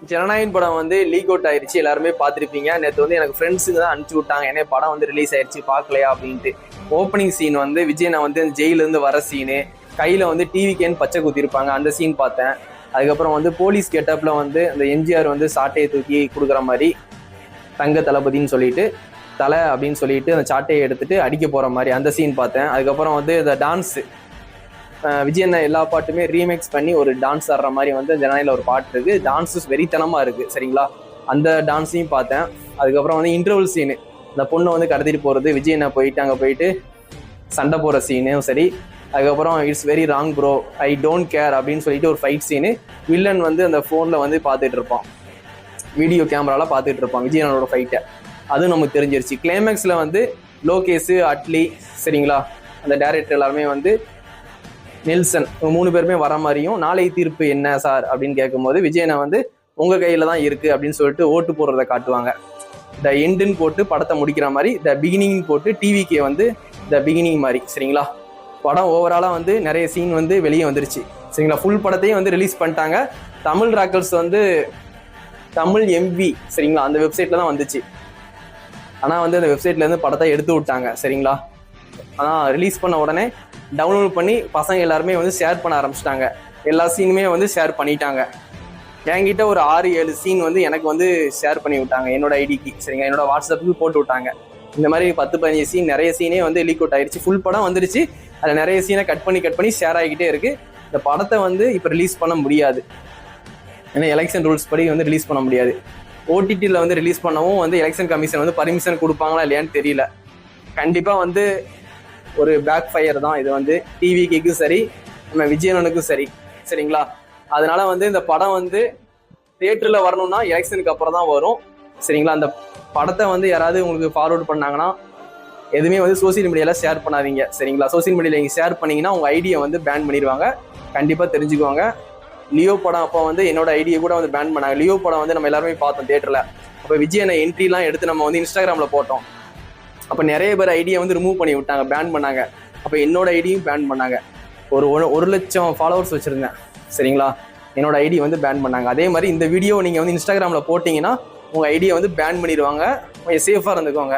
ஜனநாயகன் படம் வந்து league out ஆயிருச்சு, எல்லாருமே பார்த்துருப்பீங்க. நேற்று வந்து எனக்கு ஃப்ரெண்ட்ஸுங்க தான் அனுப்பிச்சு விட்டாங்க, என்ன படம் வந்து ரிலீஸ் ஆயிடுச்சு பார்க்கலையா அப்படின்ட்டு. ஓப்பனிங் சீன் வந்து விஜய் நான் வந்து ஜெயிலேருந்து வர சீனு, கையில் வந்து டிவிக்கேன்னு பச்சை குத்திருப்பாங்க, அந்த சீன் பார்த்தேன். அதுக்கப்புறம் வந்து போலீஸ் கெட்டப்பில் வந்து அந்த எம்ஜிஆர் வந்து சாட்டையை தூக்கி கொடுக்குற மாதிரி தங்க தளபதின்னு சொல்லிட்டு தலை அப்படின்னு சொல்லிட்டு அந்த சாட்டையை எடுத்துட்டு அடிக்க போகிற மாதிரி அந்த சீன் பார்த்தேன். அதுக்கப்புறம் வந்து இந்த டான்ஸு விஜய் எல்லா பாட்டுமே ரீமேக்ஸ் பண்ணி ஒரு டான்ஸ் ஆடுற மாதிரி வந்து ஜனநாயகில் ஒரு பாட்டு இருக்கு, டான்ஸஸ் வெறித்தனமா இருக்கு சரிங்களா. அந்த டான்ஸையும் பார்த்தேன். அதுக்கப்புறம் வந்து இன்டர்வல் சீனு, அந்த பொண்ணை வந்து கடத்திட்டு போறது, விஜய் போயிட்டு அங்கே போயிட்டு சண்டை போற சீனும் சரி. அதுக்கப்புறம் it's very wrong bro, I don't care அப்படின்னு சொல்லிட்டு ஒரு ஃபைட் சீனு, வில்லன் வந்து அந்த ஃபோனில் வந்து பார்த்துட்டு இருப்பான், வீடியோ கேமரால பார்த்துட்டு இருப்பான் விஜயனோட ஃபைட்டை, அதுவும் நமக்கு தெரிஞ்சிருச்சு. கிளைமேக்ஸில் வந்து லோகேஷ், அட்லி சரிங்களா, அந்த டைரக்டர் எல்லாருமே வந்து நெல்சன் 3 பேருமே வர மாதிரியும், நாளை தீர்ப்பு என்ன சார் அப்படின்னு கேட்கும்போது விஜயனை வந்து உங்கள் கையில் தான் இருக்குது அப்படின்னு சொல்லிட்டு ஓட்டு போடுறத காட்டுவாங்க. த எண்டுன்னு போட்டு படத்தை முடிக்கிற மாதிரி, த பிகினிங் போட்டு டிவிக்கே வந்து த பிகினிங் மாதிரி சரிங்களா. படம் ஓவராலாக வந்து நிறைய சீன் வந்து வெளியே வந்துருச்சு சரிங்களா. ஃபுல் படத்தையும் வந்து ரிலீஸ் பண்ணிட்டாங்க. தமிழ் ராக்கர்ஸ் வந்து தமிழ் எம்வி சரிங்களா, அந்த வெப்சைட்டில் தான் வந்துச்சு. ஆனால் வந்து அந்த வெப்சைட்லேருந்து படத்தை எடுத்து விட்டாங்க சரிங்களா. ஆனால் ரிலீஸ் பண்ண உடனே டவுன்லோட் பண்ணி பசங்க எல்லாருமே வந்து ஷேர் பண்ண ஆரம்பிச்சிட்டாங்க. எல்லா சீனுமே வந்து ஷேர் பண்ணிட்டாங்க. என்கிட்ட ஒரு 6-7 சீன் வந்து எனக்கு வந்து ஷேர் பண்ணி விட்டாங்க என்னோட ஐடிக்கு சரிங்க, என்னோட வாட்ஸ்அப்புக்கு போட்டு விட்டாங்க. இந்த மாதிரி 10-15 சீன், நிறைய சீனே வந்து லீக் அவுட் ஆயிடுச்சு. ஃபுல் படம் வந்துருச்சு, அதில் நிறைய சீனை கட் பண்ணி ஷேர் ஆகிக்கிட்டே இருக்கு. இந்த படத்தை வந்து இப்போ ரிலீஸ் பண்ண முடியாது, ஏன்னா எலெக்ஷன் ரூல்ஸ் படி வந்து ரிலீஸ் பண்ண முடியாது. ஓடிடியில் வந்து ரிலீஸ் பண்ணவும் வந்து எலெக்ஷன் கமிஷன் வந்து பர்மிஷன் கொடுப்பாங்களா இல்லையான்னு தெரியல. கண்டிப்பாக வந்து ஒரு பேக் ஃபயர் தான் இது வந்து டிவிக்கும் சரி, நம்ம விஜயனுக்கும் சரி சரிங்களா. அதனால வந்து இந்த படம் வந்து தியேட்டரில் வரணும்னா எலெக்ஷனுக்கு அப்புறம் தான் வரும் சரிங்களா. அந்த படத்தை வந்து யாராவது உங்களுக்கு ஃபார்வர்ட் பண்ணாங்கன்னா எதுவுமே வந்து சோசியல் மீடியாவில் ஷேர் பண்ணாதீங்க சரிங்களா. சோசியல் மீடியாவில் நீங்கள் ஷேர் பண்ணிங்கன்னா உங்கள் ஐடியை வந்து பேன் பண்ணிடுவாங்க, கண்டிப்பாக தெரிஞ்சுக்குவாங்க. லியோ படம் அப்போ வந்து என்னோட ஐடியை கூட வந்து பேன் பண்ணாங்க. லியோ படம் வந்து நம்ம எல்லாருமே பார்த்தோம் தியேட்டரில். அப்போ விஜயனை என்ட்ரிலாம் எடுத்து நம்ம வந்து இன்ஸ்டாகிராமில் போட்டோம். அப்போ நிறைய பேர் ஐடியை வந்து ரிமூவ் பண்ணி விட்டாங்க, பேன் பண்ணாங்க. அப்போ என்னோட ஐடியும் பேன் பண்ணாங்க. ஒரு 1,00,000 ஃபாலோவர்ஸ் வச்சுருந்தேன் சரிங்களா, என்னோட ஐடி வந்து பேன் பண்ணாங்க. அதே மாதிரி இந்த வீடியோ நீங்கள் வந்து இன்ஸ்டாகிராமில் போட்டிங்கன்னா உங்கள் ஐடியை வந்து பேன் பண்ணிடுவாங்க. கொஞ்சம் சேஃபாக இருந்துக்கோங்க.